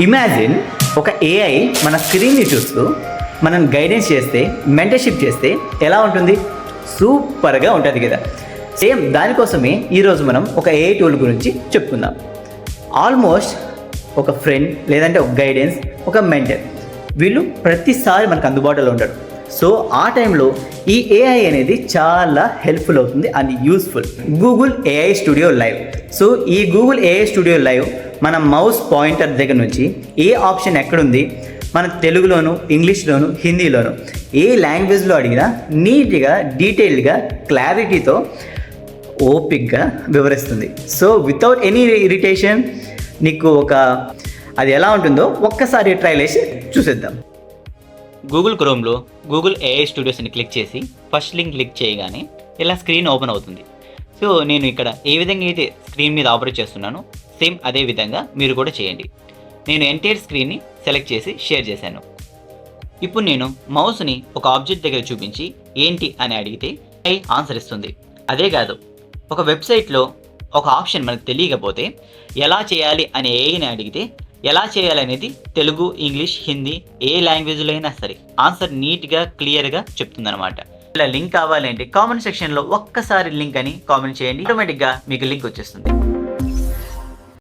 Imagine ఒక AI మన స్క్రీన్ని చూస్తూ మనం గైడెన్స్ చేస్తే, మెంటర్షిప్ చేస్తే ఎలా ఉంటుంది? సూపర్గా ఉంటుంది కదా. సేమ్ దానికోసమే ఈరోజు మనం ఒక ఏఐ టూల్ గురించి చెప్పుకుందాం. ఆల్మోస్ట్ ఒక ఫ్రెండ్ లేదంటే ఒక గైడెన్స్, ఒక మెంటర్, వీళ్ళు ప్రతిసారి మనకు అందుబాటులో ఉంటారు. సో ఆ టైంలో ఈ ఏఐ అనేది చాలా హెల్ప్ఫుల్ అవుతుంది and useful. Google AI studio live. So ఈ గూగుల్ ఏఐ స్టూడియో లైవ్ మన మౌస్ పాయింటర్ దగ్గర నుంచి ఏ ఆప్షన్ ఎక్కడుంది, మన తెలుగులోను, ఇంగ్లీష్లోను, హిందీలోను ఏ లాంగ్వేజ్లో అడిగినా నీట్గా, డీటెయిల్డ్గా, క్లారిటీతో, ఓపిక్గా వివరిస్తుంది. సో వితౌట్ ఎనీ ఇరిటేషన్ నీకు అది ఎలా ఉంటుందో ఒక్కసారి ట్రైల్ వేసి చూసేద్దాం. గూగుల్ క్రోమ్లో గూగుల్ ఏఐ స్టూడియోస్ని క్లిక్ చేసి ఫస్ట్ లింక్ క్లిక్ చేయగానే ఇలా స్క్రీన్ ఓపెన్ అవుతుంది. సో నేను ఇక్కడ ఏ విధంగా అయితే స్క్రీన్ మీద ఆపరేట్ చేస్తున్నానో సేమ్ అదే విధంగా మీరు కూడా చేయండి. నేను ఎంటైర్ స్క్రీన్ని సెలెక్ట్ చేసి షేర్ చేశాను. ఇప్పుడు నేను మౌస్ని ఒక ఆబ్జెక్ట్ దగ్గర చూపించి ఏంటి అని అడిగితే ఏఐ ఆన్సర్ ఇస్తుంది. అదే కాదు, ఒక వెబ్సైట్లో ఒక ఆప్షన్ మనకు తెలియకపోతే ఎలా చేయాలి అని ఏఐని అడిగితే ఎలా చేయాలనేది తెలుగు, ఇంగ్లీష్, హిందీ ఏ లాంగ్వేజ్లో అయినా సరే ఆన్సర్ నీట్గా, క్లియర్గా చెప్తుందన్నమాట. ఇలా లింక్ కావాలి అంటే కామెంట్ సెక్షన్లో ఒక్కసారి లింక్ అని కామెంట్ చేయండి, ఆటోమేటిక్గా మీకు లింక్ వచ్చేస్తుంది.